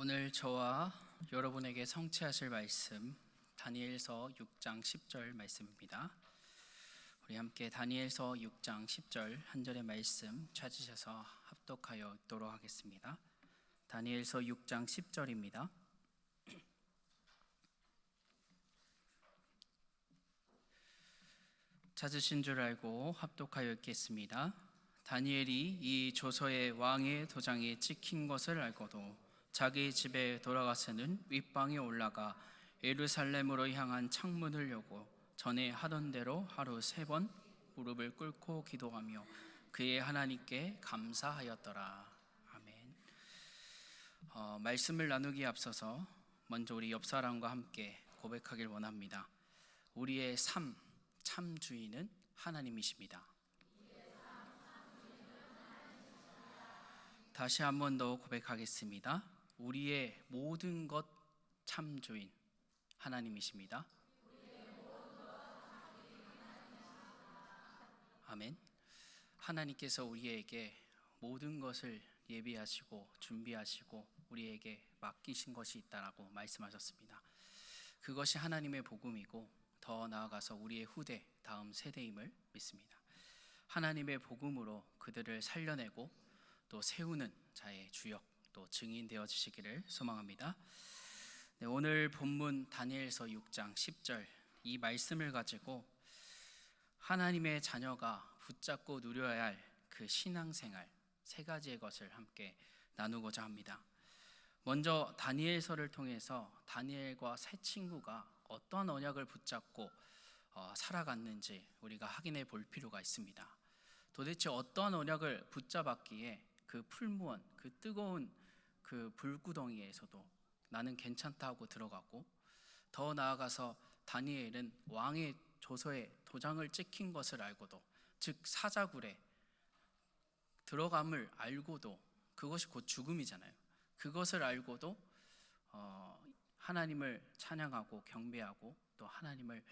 오늘 저와 여러분에게 성취하실 말씀 다니엘서 6장 10절 말씀입니다. 우리 함께 다니엘서 6장 10절 한 절의 말씀 찾으셔서 합독하여 읽도록 하겠습니다. 다니엘서 6장 10절입니다. 찾으신 줄 알고 합독하여 읽겠습니다. 다니엘이 이 조서에 왕의 도장이 찍힌 것을 알고도 자기 집에 돌아가서는 윗방에 올라가 예루살렘으로 향한 창문을 여고 전에 하던 대로 하루 3번 무릎을 꿇고 기도하며 그의 하나님께 감사하였더라. 아멘. 말씀을 나누기에 앞서서 먼저 우리 옆 사람과 함께 고백하길 원합니다. 우리의 삶 참 주인은 하나님이십니다. 다시 한 번 더 고백하겠습니다. 우리의 모든 것 참 주인 하나님이십니다. 아멘. 하나님께서 우리에게 모든 것을 예비하시고 준비하시고 우리에게 맡기신 것이 있다라고 말씀하셨습니다. 그것이 하나님의 복음이고 더 나아가서 우리의 후대 다음 세대임을 믿습니다. 하나님의 복음으로 그들을 살려내고 또 세우는 자의 주역 또 증인 되어 주시기를 소망합니다. 네, 오늘 본문 다니엘서 6장 10절 이 말씀을 가지고 하나님의 자녀가 붙잡고 누려야 할 그 신앙생활 3가지의 것을 함께 나누고자 합니다. 먼저 다니엘서를 통해서 다니엘과 세 친구가 어떠한 언약을 붙잡고 살아갔는지 우리가 확인해 볼 필요가 있습니다. 도대체 어떠한 언약을 붙잡았기에 그 풀무원, 그 뜨거운 그 불구덩이에서도 나는 괜찮다 하고 들어가고, 더 나아가서 다니엘은 왕의 조서에 도장을 찍힌 것을 알고도, 즉 사자굴에 들어감을 알고도, 그것이 곧 죽음이잖아요. 그것을 알고도 하나님을 찬양하고 경배하고 또 하나님을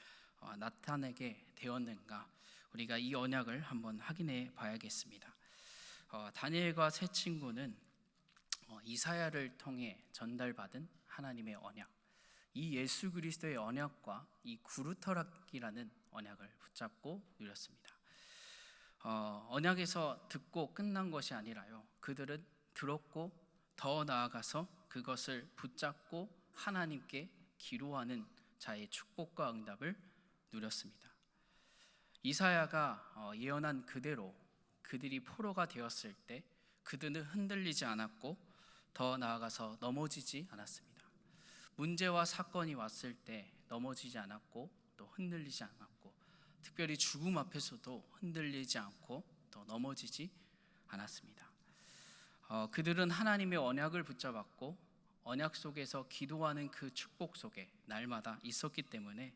나타내게 되었는가, 우리가 이 언약을 한번 확인해 봐야겠습니다. 다니엘과 세 친구는 이사야를 통해 전달받은 하나님의 언약, 이 예수 그리스도의 언약과 이 구루터락이라는 언약을 붙잡고 누렸습니다. 언약에서 듣고 끝난 것이 아니라요, 그들은 들었고 더 나아가서 그것을 붙잡고 하나님께 기도하는 자의 축복과 응답을 누렸습니다. 이사야가 예언한 그대로 그들이 포로가 되었을 때 그들은 흔들리지 않았고 더 나아가서 넘어지지 않았습니다. 문제와 사건이 왔을 때 넘어지지 않았고 또 흔들리지 않았고, 특별히 죽음 앞에서도 흔들리지 않고 또 넘어지지 않았습니다. 그들은 하나님의 언약을 붙잡았고 언약 속에서 기도하는 그 축복 속에 날마다 있었기 때문에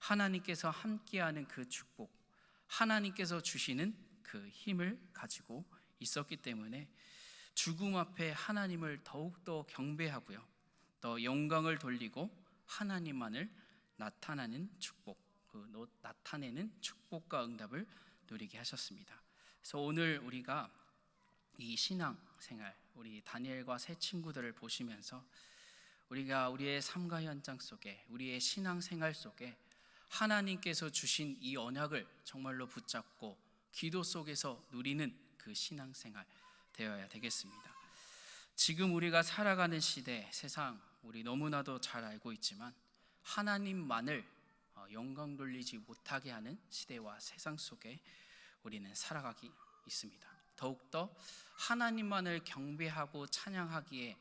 하나님께서 함께하는 그 축복, 하나님께서 주시는 그 힘을 가지고 있었기 때문에 죽음 앞에 하나님을 더욱더 경배하고요, 또 영광을 돌리고 하나님만을 나타내는 축복과 응답을 누리게 하셨습니다. 그래서 오늘 우리가 이 신앙생활, 우리 다니엘과 세 친구들을 보시면서 우리가 우리의 삶과 현장 속에, 우리의 신앙생활 속에 하나님께서 주신 이 언약을 정말로 붙잡고 기도 속에서 누리는 그 신앙생활 되어야 되겠습니다. 지금 우리가 살아가는 시대, 세상 우리 너무나도 잘 알고 있지만 하나님만을 영광 돌리지 못하게 하는 시대와 세상 속에 우리는 살아가기 있습니다. 더욱더 하나님만을 경배하고 찬양하기에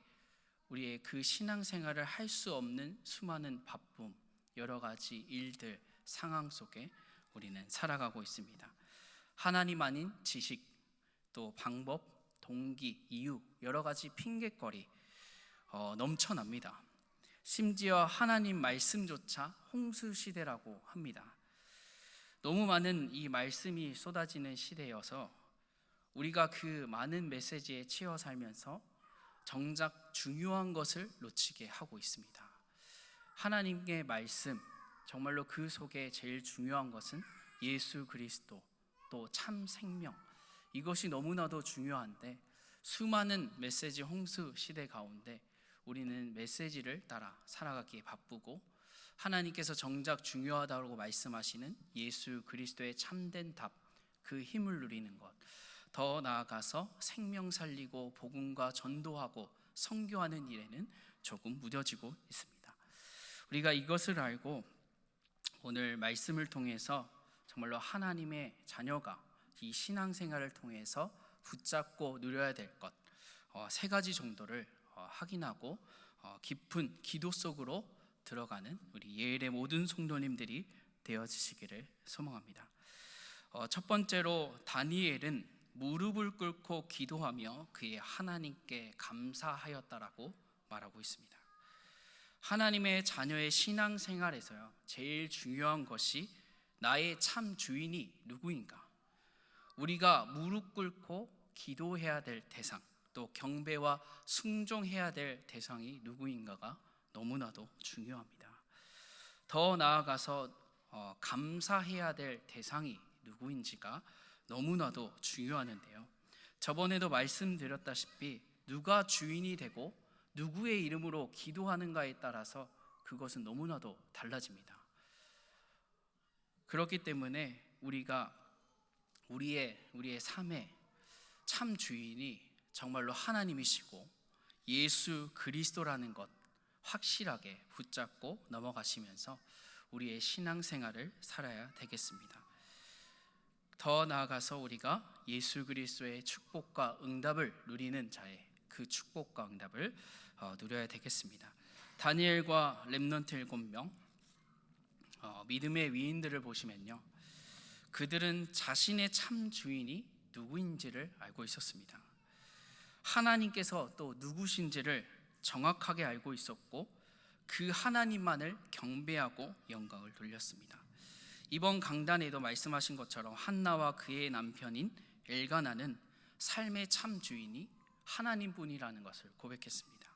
우리의 그 신앙생활을 할 수 없는 수많은 바쁨, 여러 가지 일들, 상황 속에 우리는 살아가고 있습니다. 하나님 아닌 지식, 또 방법, 동기, 이유, 여러 가지 핑곗거리 넘쳐납니다. 심지어 하나님 말씀조차 홍수시대라고 합니다. 너무 많은 이 말씀이 쏟아지는 시대여서 우리가 그 많은 메시지에 치여 살면서 정작 중요한 것을 놓치게 하고 있습니다. 하나님의 말씀, 정말로 그 속에 제일 중요한 것은 예수 그리스도, 또 참 생명, 이것이 너무나도 중요한데 수많은 메시지 홍수 시대 가운데 우리는 메시지를 따라 살아가기에 바쁘고 하나님께서 정작 중요하다고 말씀하시는 예수 그리스도의 참된 답, 그 힘을 누리는 것, 더 나아가서 생명 살리고 복음과 전도하고 선교하는 일에는 조금 무뎌지고 있습니다. 우리가 이것을 알고 오늘 말씀을 통해서 정말로 하나님의 자녀가 이 신앙생활을 통해서 붙잡고 누려야 될 것, 세 가지 정도를 확인하고 깊은 기도 속으로 들어가는 우리 예일의 모든 성도님들이 되어지시기를 소망합니다. 첫 번째로 다니엘은 무릎을 꿇고 기도하며 그의 하나님께 감사하였다라고 말하고 있습니다. 하나님의 자녀의 신앙생활에서요, 제일 중요한 것이 나의 참 주인이 누구인가? 우리가 무릎 꿇고 기도해야 될 대상, 또 경배와 순종해야 될 대상이 누구인가가 너무나도 중요합니다. 더 나아가서 감사해야 될 대상이 누구인지가 너무나도 중요하는데요. 저번에도 말씀드렸다시피 누가 주인이 되고 누구의 이름으로 기도하는가에 따라서 그것은 너무나도 달라집니다. 그렇기 때문에 우리가 우리의 삶의 참 주인이 정말로 하나님이시고 예수 그리스도라는 것 확실하게 붙잡고 넘어가시면서 우리의 신앙생활을 살아야 되겠습니다. 더 나아가서 우리가 예수 그리스도의 축복과 응답을 누리는 자의 그 축복과 응답을 누려야 되겠습니다. 다니엘과 렘넌트 7명 믿음의 위인들을 보시면요, 그들은 자신의 참 주인이 누구인지를 알고 있었습니다. 하나님께서 또 누구신지를 정확하게 알고 있었고 그 하나님만을 경배하고 영광을 돌렸습니다. 이번 강단에도 말씀하신 것처럼 한나와 그의 남편인 엘가나는 삶의 참 주인이 하나님뿐이라는 것을 고백했습니다.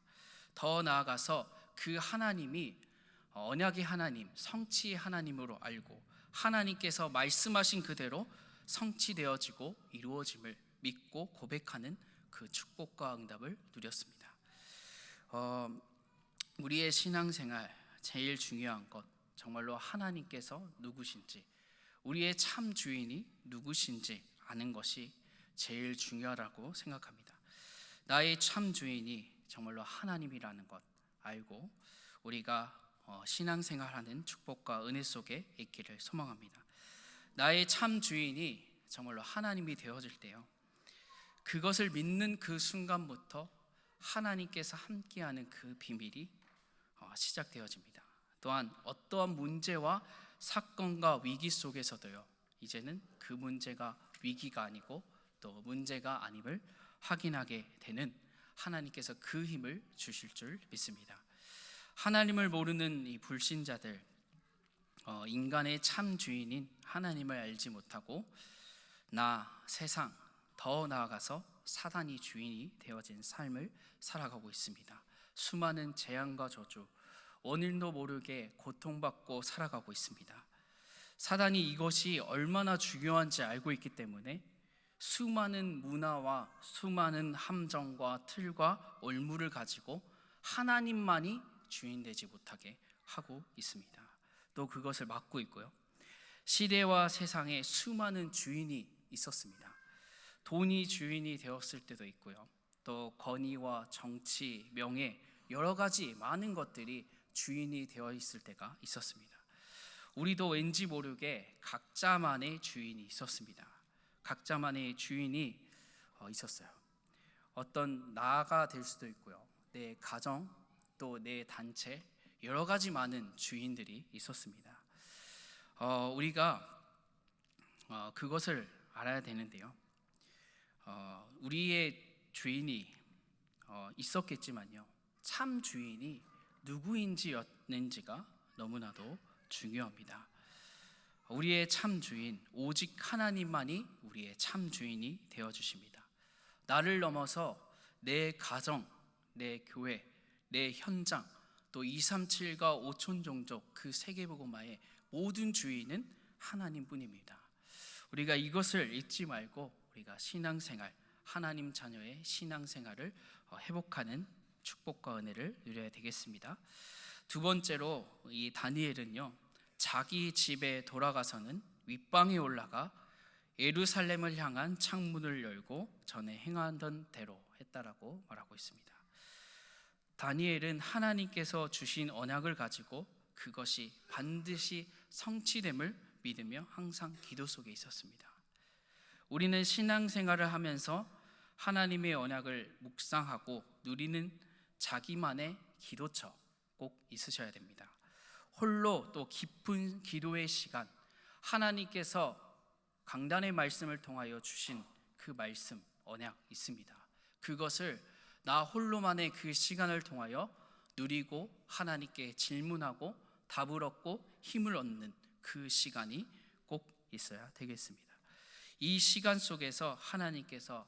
더 나아가서 그 하나님이 언약의 하나님, 성취의 하나님으로 알고 하나님께서 말씀하신 그대로 성취되어지고 이루어짐을 믿고 고백하는 그 축복과 응답을 누렸습니다. 우리의 신앙생활 제일 중요한 것, 정말로 하나님께서 누구신지, 우리의 참 주인이 누구신지 아는 것이 제일 중요하다고 생각합니다. 나의 참 주인이 정말로 하나님이라는 것 알고 우리가 신앙생활하는 축복과 은혜 속에 있기를 소망합니다. 나의 참 주인이 정말로 하나님이 되어질 때요, 그것을 믿는 그 순간부터 하나님께서 함께하는 그 비밀이 시작되어집니다. 또한 어떠한 문제와 사건과 위기 속에서도요, 이제는 그 문제가 위기가 아니고 또 문제가 아님을 확인하게 되는 하나님께서 그 힘을 주실 줄 믿습니다. 하나님을 모르는 이 불신자들, 인간의 참 주인인 하나님을 알지 못하고 나, 세상, 더 나아가서 사단이 주인이 되어진 삶을 살아가고 있습니다. 수많은 재앙과 저주, 원인도 모르게 고통받고 살아가고 있습니다. 사단이 이것이 얼마나 중요한지 알고 있기 때문에 수많은 문화와 수많은 함정과 틀과 올무를 가지고 하나님만이 주인 되지 못하게 하고 있습니다. 또 그것을 막고 있고요, 시대와 세상에 수많은 주인이 있었습니다. 돈이 주인이 되었을 때도 있고요, 또 권위와 정치, 명예, 여러 가지 많은 것들이 주인이 되어 있을 때가 있었습니다. 우리도 왠지 모르게 각자만의 주인이 있었습니다. 각자만의 주인이 있었어요. 어떤 나가 될 수도 있고요, 내 가정, 또 내 단체, 여러 가지 많은 주인들이 있었습니다. 우리가 그것을 알아야 되는데요, 우리의 주인이 있었겠지만요, 참 주인이 누구인지였는지가 너무나도 중요합니다. 우리의 참 주인, 오직 하나님만이 우리의 참 주인이 되어주십니다. 나를 넘어서 내 가정, 내 교회, 내 현장, 또 237과 5천 종족 그 세계복음화의 모든 주인은 하나님뿐입니다. 우리가 이것을 잊지 말고 우리가 신앙생활, 하나님 자녀의 신앙생활을 회복하는 축복과 은혜를 누려야 되겠습니다. 두 번째로 이 다니엘은요, 자기 집에 돌아가서는 윗방에 올라가 예루살렘을 향한 창문을 열고 전에 행하던 대로 했다라고 말하고 있습니다. 다니엘은 하나님께서 주신 언약을 가지고 그것이 반드시 성취됨을 믿으며 항상 기도 속에 있었습니다. 우리는 신앙생활을 하면서 하나님의 언약을 묵상하고 누리는 자기만의 기도처 꼭 있으셔야 됩니다. 홀로 또 깊은 기도의 시간, 하나님께서 강단의 말씀을 통하여 주신 그 말씀, 언약 있습니다. 그것을 나 홀로만의 그 시간을 통하여 누리고 하나님께 질문하고 답을 얻고 힘을 얻는 그 시간이 꼭 있어야 되겠습니다. 이 시간 속에서 하나님께서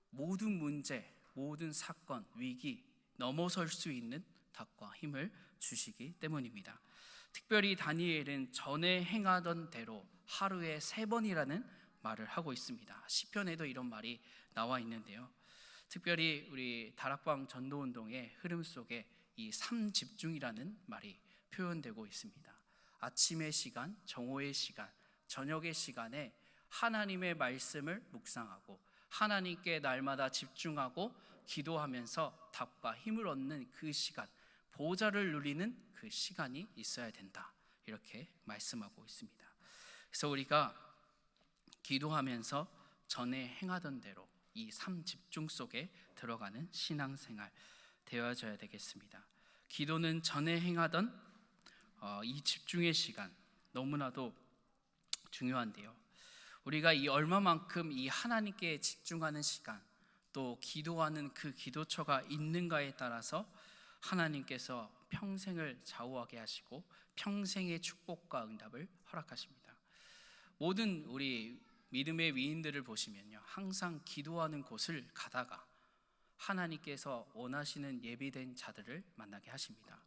모든 문제, 모든 사건, 위기 넘어설 수 있는 답과 힘을 주시기 때문입니다. 특별히 다니엘은 전에 행하던 대로 하루에 3번이라는 말을 하고 있습니다. 시편에도 이런 말이 나와 있는데요. 특별히 우리 다락방 전도운동의 흐름 속에 이 3집중이라는 말이 표현되고 있습니다. 아침의 시간, 정오의 시간, 저녁의 시간에 하나님의 말씀을 묵상하고 하나님께 날마다 집중하고 기도하면서 답과 힘을 얻는 그 시간, 보좌를 누리는 그 시간이 있어야 된다, 이렇게 말씀하고 있습니다. 그래서 우리가 기도하면서 전에 행하던 대로 이 3집중 속에 들어가는 신앙생활 되어져야 되겠습니다. 기도는 전에 행하던 이 집중의 시간 너무나도 중요한데요. 우리가 이 얼마만큼 이 하나님께 집중하는 시간, 또 기도하는 그 기도처가 있는가에 따라서 하나님께서 평생을 좌우하게 하시고 평생의 축복과 응답을 허락하십니다. 모든 우리 믿음의 위인들을 보시면요, 항상 기도하는 곳을 가다가 하나님께서 원하시는 예비된 자들을 만나게 하십니다.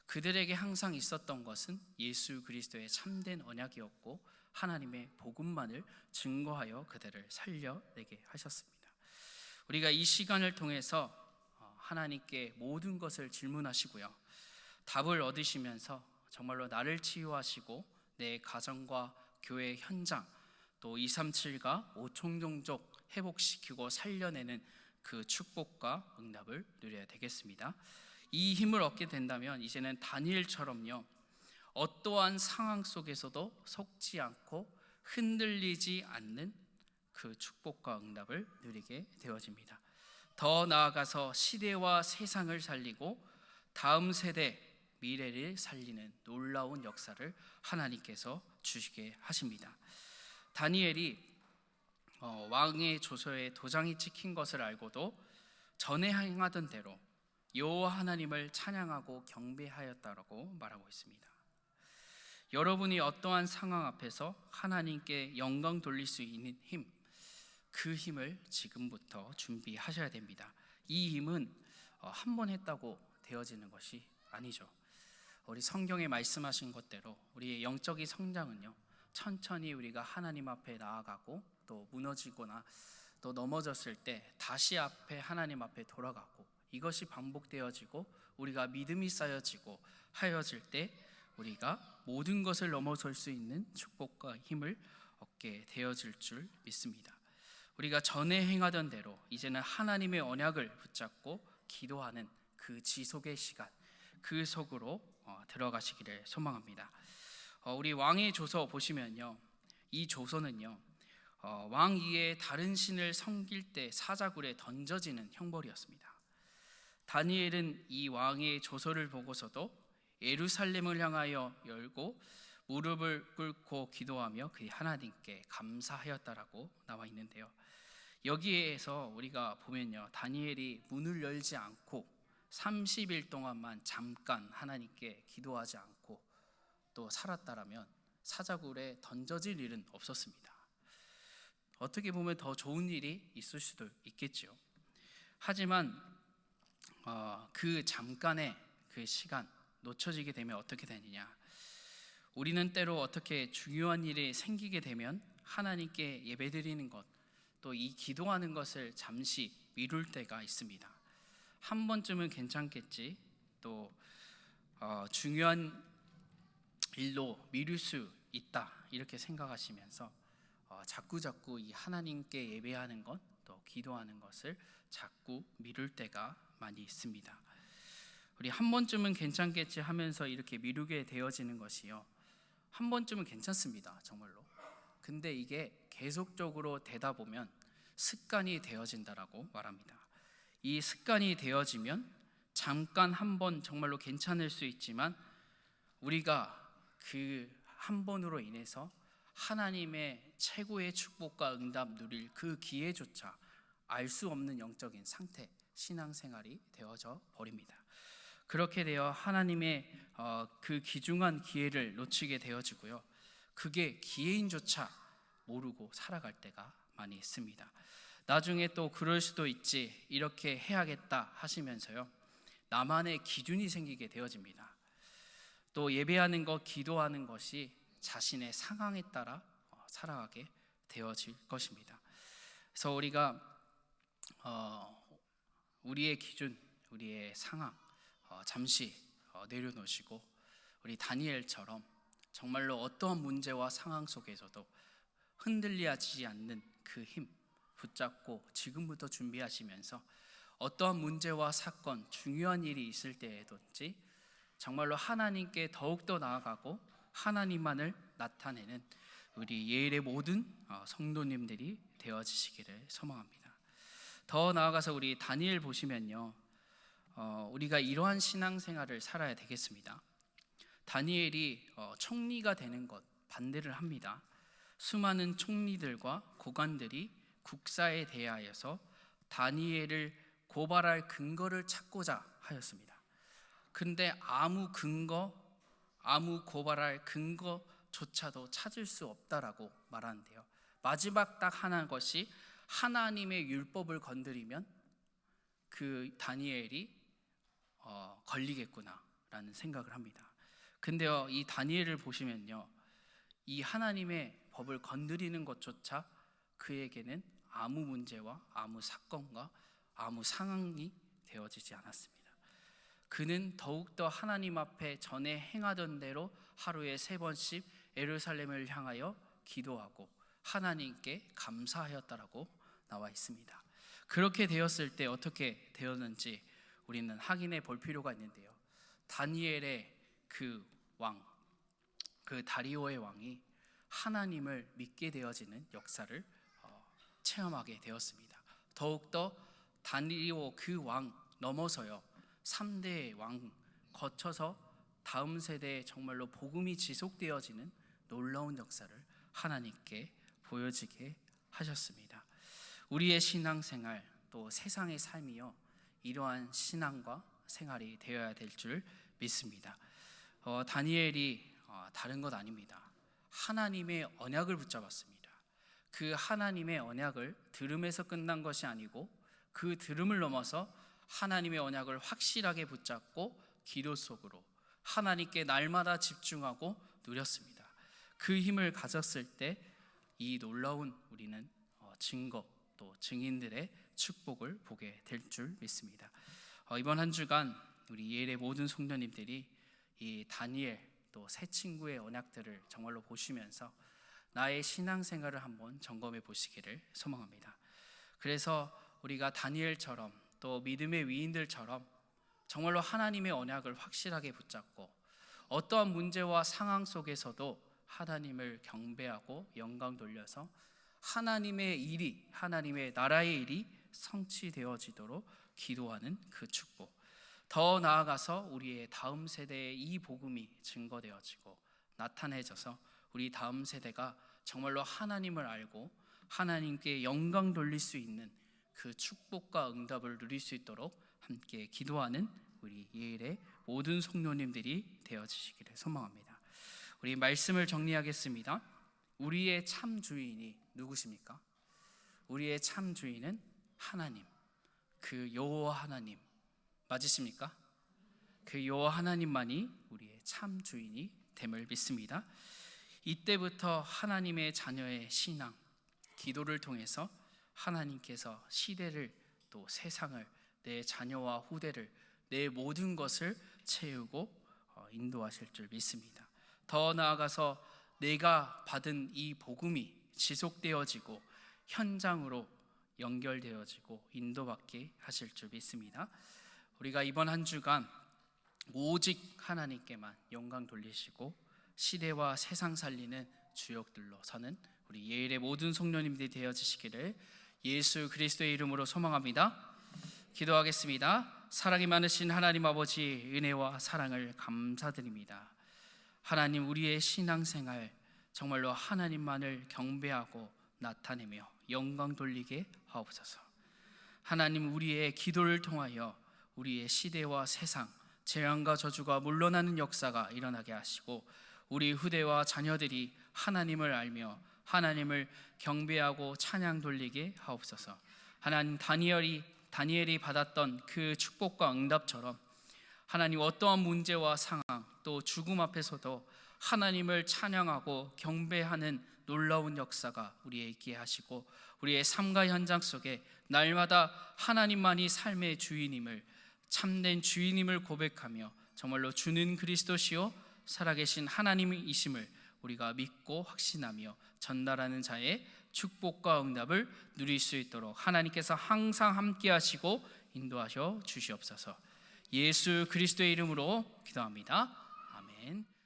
그들에게 항상 있었던 것은 예수 그리스도의 참된 언약이었고 하나님의 복음만을 증거하여 그들을 살려내게 하셨습니다. 우리가 이 시간을 통해서 하나님께 모든 것을 질문하시고요, 답을 얻으시면서 정말로 나를 치유하시고 내 가정과 교회 현장, 또 237가 5총 종족 회복시키고 살려내는 그 축복과 응답을 누려야 되겠습니다. 이 힘을 얻게 된다면 이제는 다니엘처럼요, 어떠한 상황 속에서도 속지 않고 흔들리지 않는 그 축복과 응답을 누리게 되어집니다. 더 나아가서 시대와 세상을 살리고 다음 세대 미래를 살리는 놀라운 역사를 하나님께서 주시게 하십니다. 다니엘이 왕의 조서에 도장이 찍힌 것을 알고도 전에 행하던 대로 여호와 하나님을 찬양하고 경배하였다라고 말하고 있습니다. 여러분이 어떠한 상황 앞에서 하나님께 영광 돌릴 수 있는 힘, 그 힘을 지금부터 준비하셔야 됩니다. 이 힘은 한 번 했다고 되어지는 것이 아니죠. 우리 성경에 말씀하신 것대로 우리의 영적인 성장은요, 천천히 우리가 하나님 앞에 나아가고 또 무너지거나 또 넘어졌을 때 다시 앞에 하나님 앞에 돌아가고, 이것이 반복되어지고 우리가 믿음이 쌓여지고 하여질 때 우리가 모든 것을 넘어설 수 있는 축복과 힘을 얻게 되어질 줄 믿습니다. 우리가 전에 행하던 대로 이제는 하나님의 언약을 붙잡고 기도하는 그 지속의 시간, 그 속으로 들어가시기를 소망합니다. 우리 왕의 조서 보시면요, 이 조서는요, 왕 위에 다른 신을 섬길 때 사자굴에 던져지는 형벌이었습니다. 다니엘은 이 왕의 조서를 보고서도 예루살렘을 향하여 열고 무릎을 꿇고 기도하며 그 하나님께 감사하였다라고 나와 있는데요, 여기에서 우리가 보면요, 다니엘이 문을 열지 않고 30일 동안만 잠깐 하나님께 기도하지 않고 또 살았다라면 사자굴에 던져질 일은 없었습니다. 어떻게 보면 더 좋은 일이 있을 수도 있겠죠. 하지만 그 잠깐의 그 시간 놓쳐지게 되면 어떻게 되느냐, 우리는 때로 어떻게 중요한 일이 생기게 되면 하나님께 예배드리는 것, 또 이 기도하는 것을 잠시 미룰 때가 있습니다. 한 번쯤은 괜찮겠지, 또 중요한 일로 미룰 수 있다, 이렇게 생각하시면서 자꾸 이 하나님께 예배하는 것, 또 기도하는 것을 자꾸 미룰 때가 많이 있습니다. 우리 한 번쯤은 괜찮겠지 하면서 이렇게 미루게 되어지는 것이요, 한 번쯤은 괜찮습니다, 정말로. 근데 이게 계속적으로 되다 보면 습관이 되어진다라고 말합니다. 이 습관이 되어지면 잠깐 한 번 정말로 괜찮을 수 있지만 우리가 그 한 번으로 인해서 하나님의 최고의 축복과 응답 누릴 그 기회조차 알 수 없는 영적인 상태, 신앙생활이 되어져 버립니다. 그렇게 되어 하나님의 그 귀중한 기회를 놓치게 되어지고요, 그게 기회인조차 모르고 살아갈 때가 많이 있습니다. 나중에 또 그럴 수도 있지, 이렇게 해야겠다 하시면서요, 나만의 기준이 생기게 되어집니다. 또 예배하는 것, 기도하는 것이 자신의 상황에 따라 살아가게 되어질 것입니다. 그래서 우리가 우리의 기준, 우리의 상황 잠시 내려놓으시고, 우리 다니엘처럼 정말로 어떠한 문제와 상황 속에서도 흔들리지 않는 그 힘 붙잡고 지금부터 준비하시면서 어떠한 문제와 사건, 중요한 일이 있을 때에든지 정말로 하나님께 더욱더 나아가고 하나님만을 나타내는 우리 예일의 모든 성도님들이 되어지시기를 소망합니다. 더 나아가서 우리 다니엘 보시면요, 우리가 이러한 신앙생활을 살아야 되겠습니다. 다니엘이 총리가 되는 것 반대를 합니다. 수많은 총리들과 고관들이 국사에 대하여서 다니엘을 고발할 근거를 찾고자 하였습니다. 근데 아무 고발할 근거조차도 찾을 수 없다라고 말하는데요, 마지막 딱 하나인 것이 하나님의 율법을 건드리면 그 다니엘이 걸리겠구나라는 생각을 합니다. 근데요, 이 다니엘을 보시면요, 이 하나님의 법을 건드리는 것조차 그에게는 아무 문제와 아무 사건과 아무 상황이 되어지지 않았습니다. 그는 더욱더 하나님 앞에 전에 행하던 대로 하루에 3번씩 예루살렘을 향하여 기도하고 하나님께 감사하였다라고 나와 있습니다. 그렇게 되었을 때 어떻게 되었는지 우리는 확인해 볼 필요가 있는데요, 다니엘의 그 왕, 그 다리오의 왕이 하나님을 믿게 되어지는 역사를 체험하게 되었습니다. 더욱더 다리오 그 왕 넘어서요, 3대의 왕 거쳐서 다음 세대에 정말로 복음이 지속되어지는 놀라운 역사를 하나님께 보여지게 하셨습니다. 우리의 신앙생활, 또 세상의 삶이요, 이러한 신앙과 생활이 되어야 될 줄 믿습니다. 다니엘이 다른 것 아닙니다. 하나님의 언약을 붙잡았습니다. 그 하나님의 언약을 들음에서 끝난 것이 아니고 그 들음을 넘어서 하나님의 언약을 확실하게 붙잡고 기도 속으로 하나님께 날마다 집중하고 누렸습니다. 그 힘을 가졌을 때 이 놀라운 우리는 증거, 또 증인들의 축복을 보게 될 줄 믿습니다. 이번 한 주간 우리 예일의 모든 성도님들이 이 다니엘 또 새 친구의 언약들을 정말로 보시면서 나의 신앙생활을 한번 점검해 보시기를 소망합니다. 그래서 우리가 다니엘처럼 또 믿음의 위인들처럼 정말로 하나님의 언약을 확실하게 붙잡고 어떠한 문제와 상황 속에서도 하나님을 경배하고 영광 돌려서 하나님의 일이, 하나님의 나라의 일이 성취되어지도록 기도하는 그 축복, 더 나아가서 우리의 다음 세대에 이 복음이 증거되어지고 나타내져서 우리 다음 세대가 정말로 하나님을 알고 하나님께 영광 돌릴 수 있는 그 축복과 응답을 누릴 수 있도록 함께 기도하는 우리 예일의 모든 성도님들이 되어지시기를 소망합니다. 우리 말씀을 정리하겠습니다. 우리의 참 주인이 누구십니까? 우리의 참 주인은 하나님, 그 여호와 하나님 맞으십니까? 그 여호와 하나님만이 우리의 참 주인이 됨을 믿습니다. 이때부터 하나님의 자녀의 신앙, 기도를 통해서 하나님께서 시대를 또 세상을 내 자녀와 후대를, 내 모든 것을 채우고 인도하실 줄 믿습니다. 더 나아가서 내가 받은 이 복음이 지속되어지고 현장으로 연결되어지고 인도받게 하실 줄 믿습니다. 우리가 이번 한 주간 오직 하나님께만 영광 돌리시고 시대와 세상 살리는 주역들로 서는 우리 예일의 모든 성도님들이 되어지시기를 예수 그리스도의 이름으로 소망합니다. 기도하겠습니다. 사랑이 많으신 하나님 아버지, 은혜와 사랑을 감사드립니다. 하나님, 우리의 신앙생활 정말로 하나님만을 경배하고 나타내며 영광 돌리게 하옵소서. 하나님, 우리의 기도를 통하여 우리의 시대와 세상, 재앙과 저주가 물러나는 역사가 일어나게 하시고 우리 후대와 자녀들이 하나님을 알며 하나님을 경배하고 찬양 돌리게 하옵소서. 하나님, 다니엘이 받았던 그 축복과 응답처럼 하나님, 어떠한 문제와 상황 또 죽음 앞에서도 하나님을 찬양하고 경배하는 놀라운 역사가 우리에게 있게 하시고 우리의 삶과 현장 속에 날마다 하나님만이 삶의 주인임을, 참된 주인임을 고백하며 정말로 주는 그리스도시요 살아계신 하나님이심을 우리가 믿고 확신하며 전달하는 자의 축복과 응답을 누릴 수 있도록 하나님께서 항상 함께 하시고 인도하셔 주시옵소서. 예수 그리스도의 이름으로 기도합니다. 아멘.